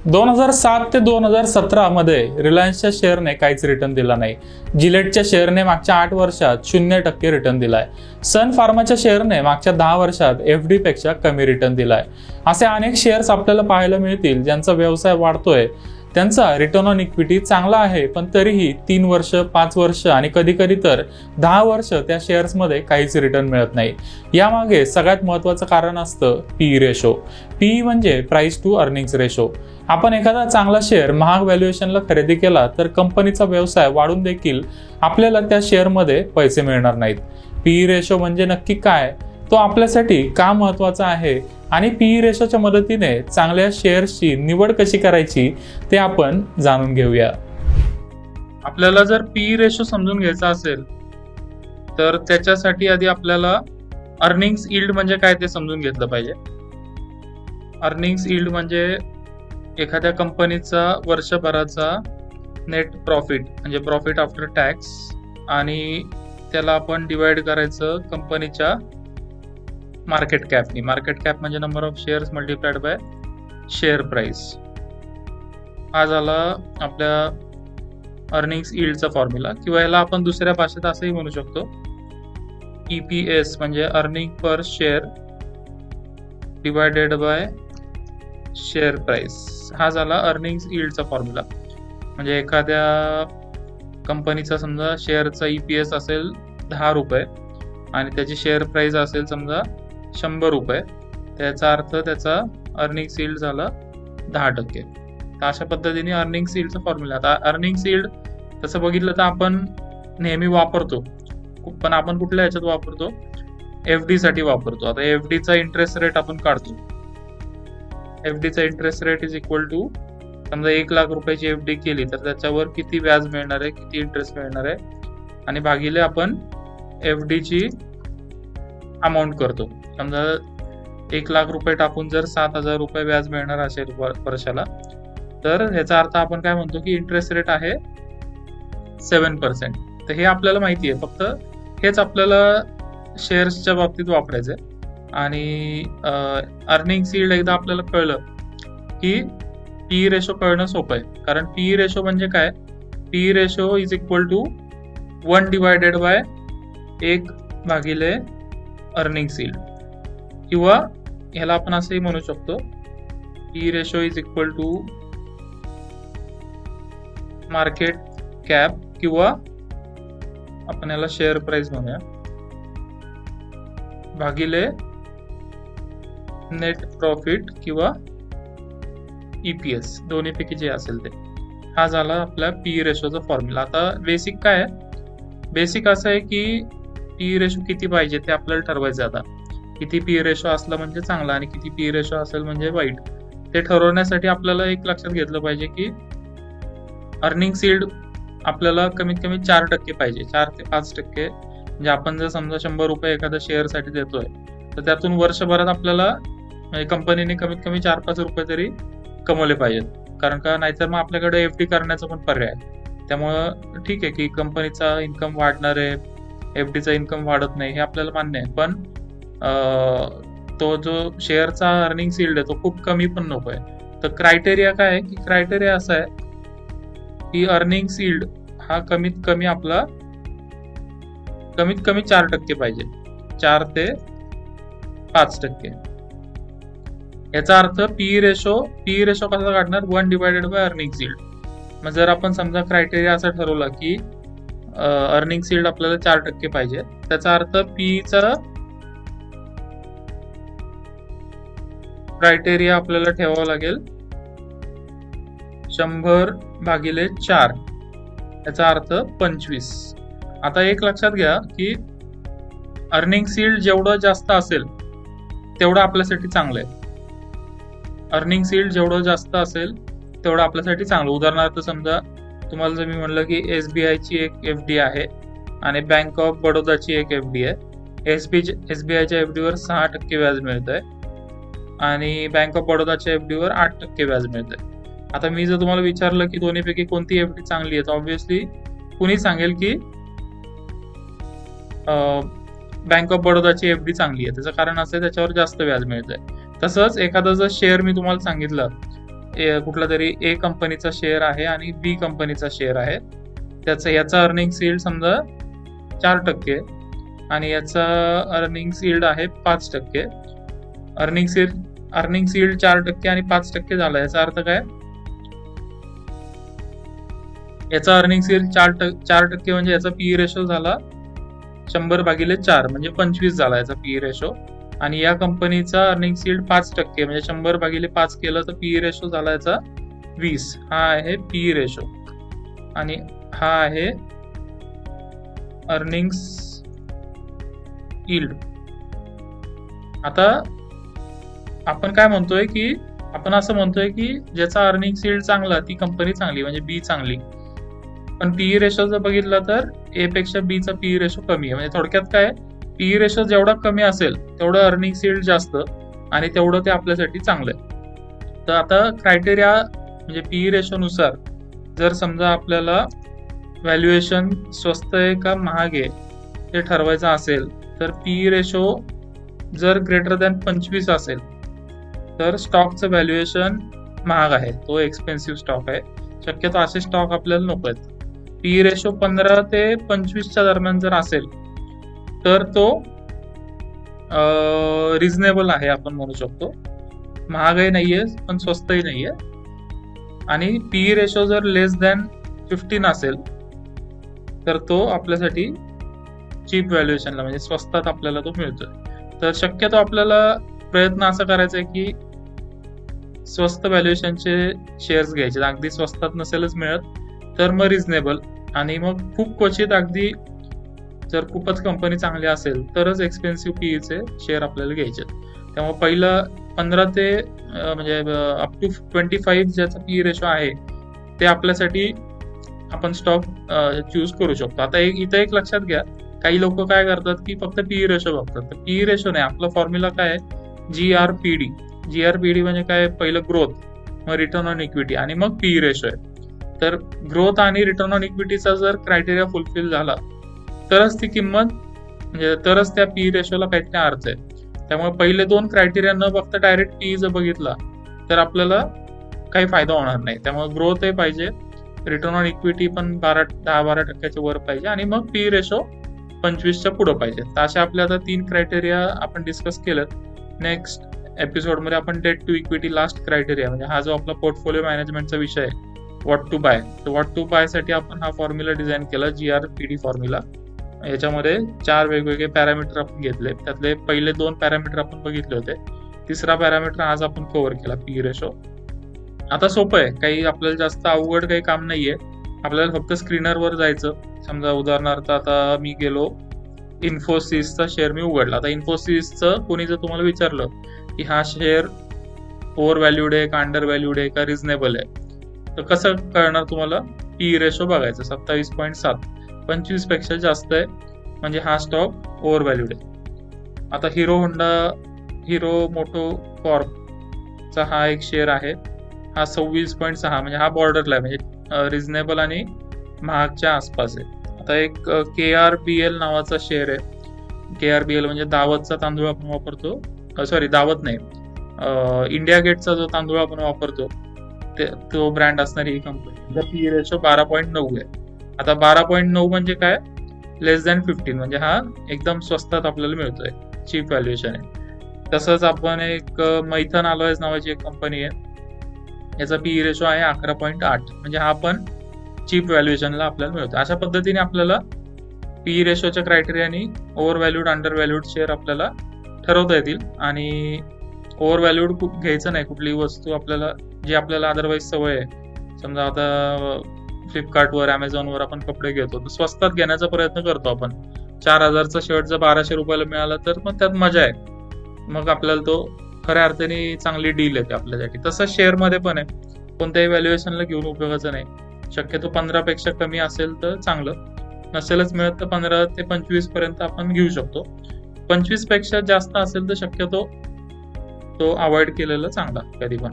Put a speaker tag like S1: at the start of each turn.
S1: 2007 ते 2017 मध्ये रिलायन्सच्या शेअरने काहीच रिटर्न दिला नाही. जिलेटच्या शेअरने मागच्या 8 वर्षात 0% रिटर्न दिलाय. सन फार्माच्या शेअरने मागच्या 10 वर्षात FD पेक्षा कमी रिटर्न दिलाय. असे अनेक शेअर्स आपल्याला पाहायला मिळतील ज्यांचा व्यवसाय वाढतोय, त्यांचा रिटर्न ऑन इक्विटी चांगला आहे, पण तरीही 3 वर्ष, 5 वर्ष आणि कधी कधी तर 10 वर्ष त्या शेअर्समध्ये काहीच रिटर्न मिळत नाही. यामागे सगळ्यात महत्त्वाचं कारण असतं PE रेशो. PE म्हणजे प्राइस टू अर्निंग्स रेशो. आपण एखादा चांगला शेअर महाग व्हॅल्युएशनला खरेदी केला तर कंपनीचा व्यवसाय वाढून देखील आपल्याला त्या शेअरमध्ये पैसे मिळणार नाहीत. PE रेशो म्हणजे नक्की काय, तो आपल्यासाठी का महत्त्वाचा आहे आणि PE रेशोच्या मदतीने चांगल्या शेअर्सची निवड कशी करायची ते आपण जाणून घेऊया. आपल्याला जर PE रेशो समजून घ्यायचा असेल तर त्याच्यासाठी आधी आपल्याला अर्निंग्स यील्ड म्हणजे काय ते समजून घेतलं पाहिजे. अर्निंग्स यील्ड म्हणजे एखाद्या कंपनीचा वर्षभराचा नेट प्रॉफिट म्हणजे प्रॉफिट आफ्टर टॅक्स आणि त्याला आपण डिवाइड करायचं कंपनीच्या मार्केट कॅपनी. मार्केट कॅप म्हणजे number of shares multiplied by share price. हा झाला आपल्या अर्निंग्स यील्डचा फॉर्म्युला, किंवा याला आपण दुसऱ्या भाषेत असंही म्हणू शकतो EPS म्हणजे earning per share divided by share price. हा झाला अर्निंग्स यील्डचा फॉर्म्युला. म्हणजे एखाद्या कंपनीचा समजा शेअरचा EPS असेल 10 रुपये आणि त्याची शेअर प्राइस असेल समजा 100 रुपये, त्याचा अर्थ त्याचा अर्निंग्स यील्ड झाला 10%. तर अशा पद्धतीने अर्निंग्स यील्डचा फॉर्म्युला. आता अर्निंग्स यील्ड तसं बघितलं तर आपण नेहमी वापरतो, पण आपण कुठल्या ह्याच्यात वापरतो? FD साठी वापरतो. आता FD चा इंटरेस्ट रेट आपण काढतो. FD चा interest rate is equal to, समजा 1 लाख रुपयाची FD केली तर त्याच्यावर किती व्याज मिळणार आहे, किती इंटरेस्ट मिळणार आहे, आणि भागिले आपण FD ची अमाऊंट करतो. समजा 1 लाख रुपये टाकून जर 7,000 रुपये व्याज मिळणार असेल वर्षाला, तर याचा अर्थ आपण काय म्हणतो की इंटरेस्ट रेट आहे 7%. तर हे आपल्याला माहिती आहे, फक्त हेच आपल्याला शेअर्सच्या बाबतीत वापरायचं आहे. आणि अर्निंग्स यील्ड एकदा आपल्याला कळलं की PE रेशो कळणं सोपं आहे. कारण PE रेशो म्हणजे काय? PE ratio is equal to 1 divided by 1 भागिले अर्निंग्स यील्ड, किंवा ह्याला आपण असंही म्हणू शकतो PE ratio is equal to market cap, किंवा आपण याला शेअर प्राइस म्हणूया, भागिले नेट प्रॉफिट किंवा EPS, दोन्हीपैकी जे असेल ते. हा झाला आपल्या PE रेशोचा फॉर्म्युला. आता बेसिक काय आहे? बेसिक असं आहे की PE रेशो किती पाहिजे ते आपल्याला ठरवायचं. आता किती PE रेशो असला म्हणजे चांगला आणि किती PE रेशो असेल म्हणजे वाईट, ते ठरवण्यासाठी आपल्याला एक लक्षात घेतलं पाहिजे की अर्निंग्स यील्ड आपल्याला कमीत कमी 4% पाहिजे, 4 ते 5%. म्हणजे आपण जर समजा 100 रुपये एखाद्या शेअरसाठी देतोय तर त्यातून वर्षभरात आपल्याला म्हणजे कंपनीने कमीत कमी 4-5 रुपये तरी कमवले पाहिजेत. कारण का नाहीतर मग आपल्याकडे FD करण्याचा पण पर्याय आहे. त्यामुळं ठीक आहे की कंपनीचा इन्कम वाढणार आहे, FD चा इन्कम वाढत नाही, हे आपल्याला मान्य आहे, पण तो जो शेअरचा अर्निंग्स यील्ड आहे तो खूप कमी पण नको आहे. तर क्रायटेरिया काय आहे की क्रायटेरिया असा आहे की अर्निंग्स यील्ड हा कमीत कमी आपला कमीत कमी 4% पाहिजे, 4 ते 5%. याचा अर्थ PE रेशो कसा काढणार? 1 डिवायडेड बाय अर्निंग्स यील्ड. मग जर आपण समजा क्रायटेरिया असा ठरवला की अर्निंग्स यील्ड आपल्याला 4% पाहिजे, त्याचा अर्थ PE चा क्रायटेरिया आपल्याला ठेवावा लागेल 100 भागिले 4, याचा अर्थ 25. आता एक लक्षात घ्या की अर्निंग्स यील्ड जेवढं जास्त असेल तेवढं आपल्यासाठी चांगलं आहे. अर्निंग्स यील्ड जेवढं जास्त असेल तेवढं आपल्यासाठी चांगलं. उदाहरणार्थ समजा तुम्हाला जर मी म्हणलं की SBI ची एक FD आहे आणि बँक ऑफ बडोदाची एक FD आहे. SBI च्या FD वर 6% व्याज मिळत आहे आणि बँक ऑफ बडोदाच्या FD वर 8% व्याज मिळत आहे. आता मी जर तुम्हाला विचारलं की दोन्हीपैकी कोणती FD चांगली आहे, तर ऑब्व्हियसली कुणी सांगेल की बँक ऑफ बडोदाची FD चांगली आहे. त्याचं कारण असं आहे त्याच्यावर जास्त व्याज मिळत आहे. तसंच एखादा जर शेअर मी तुम्हाला सांगितलं कुठला तरी ए कंपनीचा शेअर आहे आणि बी कंपनीचा शेअर आहे, याचा अर्निंग्स यील्ड समजा 4% आणि याचा अर्निंग्स यील्ड आहे 5%. अर्निंग्स यील्ड 4% आणि 5% झाला. याचा अर्थ काय? याचा अर्निंग्स यील्ड 4% म्हणजे याचा पीई रेशो झाला 100/4 म्हणजे 25 झाला याचा पीई रेशो. आणि या कंपनीचा अर्निंग्स यील्ड 5% म्हणजे 100/5 केलं तर पीई रेशो झाला याचा 20. हा आहे पीई रेशो आणि हा आहे अर्निंग्स यील्ड. आता आपण काय म्हणतोय की आपण असं म्हणतोय की ज्याचा अर्निंग्स यील्ड चांगला ती कंपनी चांगली म्हणजे बी चांगली. पण पीई रेशो जर बघितला तर ए पेक्षा बी चा पीई रेशो कमी आहे. म्हणजे थोडक्यात काय, पीई रेशो जेवढा कमी असेल तेवढं अर्निंग्स यील्ड जास्त आणि तेवढं ते आपल्यासाठी चांगलं आहे. तर आता क्रायटेरिया म्हणजे पीई रेशो नुसार जर समजा आपल्याला व्हॅल्युएशन स्वस्त आहे का महाग आहे ते ठरवायचं असेल तर पीई रेशो जर ग्रेटर दॅन 25 असेल तर स्टॉकचं व्हॅल्युएशन महाग आहे, तो एक्सपेन्सिव्ह स्टॉक आहे. शक्यतो असे स्टॉक आपल्याला नको आहेत. पीई रेशो 15 ते 25च्या दरम्यान जर असेल तर तो रिझनेबल आहे आपण म्हणू शकतो. महागही नाहीये पण स्वस्तही नाहीये. आणि पीई रेशो जर लेस दॅन 15 असेल तर तो आपल्यासाठी चीप व्हॅल्युएशनला म्हणजे स्वस्तात आपल्याला तो मिळतोय. तर शक्यतो आपल्याला प्रयत्न असा करायचा आहे की स्वस्त व्हॅल्युएशनचे शेअर्स घ्यायचे. अगदी स्वस्तात नसेलच मिळत तर मग रिझनेबल आणि मग खूप क्वचित अगदी जर खूपच कंपनी चांगली असेल तरच एक्सपेन्सिव्ह पीईचे शेअर आपल्याला घ्यायचे. त्यामुळे पहिलं 15 ते म्हणजे अप टू 25 ज्याचा पीई रेशो आहे ते आपल्यासाठी आपण स्टॉक चूज करू शकतो. आता इथं एक लक्षात घ्या, काही लोक काय करतात की फक्त पीई रेशो बघतात. तर पीई रेशो नाही, आपला फॉर्म्युला काय आहे GRPD. GRPD म्हणजे काय, पहिलं ग्रोथ, मग रिटर्न ऑन इक्विटी आणि मग पीई रेशो आहे. तर ग्रोथ आणि रिटर्न ऑन इक्विटीचा जर क्रायटेरिया फुलफिल झाला तरच ती किंमत म्हणजे तरच त्या पीई रेशोला काहीतरी अर्थ आहे. त्यामुळे पहिले दोन क्रायटेरिया न बघता डायरेक्ट पीई जर बघितला तर आपल्याला काही फायदा होणार नाही. त्यामुळे ग्रोथही पाहिजे, रिटर्न ऑन इक्विटी पण 10-12% वर पाहिजे आणि मग पीई रेशो 25च्या पुढे पाहिजे. तर अशा आपल्या आता 3 क्रायटेरिया आपण डिस्कस केलेत. नेक्स्ट एपिसोडमध्ये आपण debt to equity last criteria म्हणजे हा जो आपला पोर्टफोलिओ मॅनेजमेंटचा विषय आहे व्हॉट टू बाय, तर व्हॉट टू बाय साठी आपण हा फॉर्म्युला डिझाईन केला GRPD फॉर्म्युला. याच्यामध्ये 4 वेगवेगळे पॅरामीटर आपण घेतले. त्यातले पहिले 2 पॅरामीटर आपण बघितले होते. तिसरा पॅरामीटर आज आपण कव्हर केला पीई रेशो. आता सोपं आहे, काही आपल्याला जास्त अवघड काही काम नाहीये. आपल्याला फक्त स्क्रीनरवर जायचं. समजा उदाहरणार्थ आता मी गेलो इन्फोसिसचा शेअर मी उघडला. आता इन्फोसिसचं कोणी जर तुम्हाला विचारलं की हा शेअर ओव्हर व्हॅल्यूड आहे का अंडर व्हॅल्यूड आहे का रिझनेबल आहे तर कसं कळणार तुम्हाला? पीई रेशो बघायचं 27.7, 25 पेक्षा जास्त आहे म्हणजे हा स्टॉक ओव्हर व्हॅल्यूड आहे. आता हिरो मोटो कॉर्पचा हा एक शेअर आहे, हा 26.6 म्हणजे हा बॉर्डरला आहे म्हणजे रिझनेबल आणि महागच्या आसपास आहे. आता एक KRBL नावाचा शेअर आहे. KRBL म्हणजे दावतचा तांदूळ आपण वापरतो, सॉरी दावत नाही, इंडिया गेटचा जो तांदूळ आपण वापरतो तो ब्रँड असणारी ही कंपनी. पीई रेशो 12.9 आहे. आता 12.9 म्हणजे काय, लेस दॅन 15 म्हणजे हा एकदम स्वस्तात आपल्याला मिळतोय, चीप व्हॅल्युएशन आहे. तसंच आपण एक मैथन अलोयज नावाची एक कंपनी आहे, याचा पीई रेशो आहे 11.8 म्हणजे हा पण चीप व्हॅल्युएशनला आपल्याला मिळतो. अशा पद्धतीने आपल्याला पीई रेशोच्या क्रायटेरियानी over valued under valued share आपल्याला ठरवता येतील. आणि ओव्हर व्हॅल्यूड घ्यायचं नाही कुठलीही वस्तू आपल्याला जी आपल्याला अदरवाईज सवय आहे. समजा आता फ्लिपकार्टवर अमेझॉनवर आपण कपडे घेतो तर स्वस्तात घेण्याचा प्रयत्न करतो आपण. 4000चा शर्ट जर 1200 रुपयाला मिळाला तर मग त्यात मजा आहे, मग आपल्याला तो खऱ्या अर्थाने चांगली डील येते आपल्यासाठी. तसं शेअर मध्ये पण आहे, कोणत्याही व्हॅल्युएशनला घेऊन उपयोगाचं नाही. शक्यतो 15 पेक्षा कमी असेल तर चांगलं, नसेलच मिळत तर 15 ते 25 पर्यंत आपण घेऊ शकतो. 25 पेक्षा जास्त असेल तर शक्यतो तो अवॉइड केलेला चांगला कधी पण.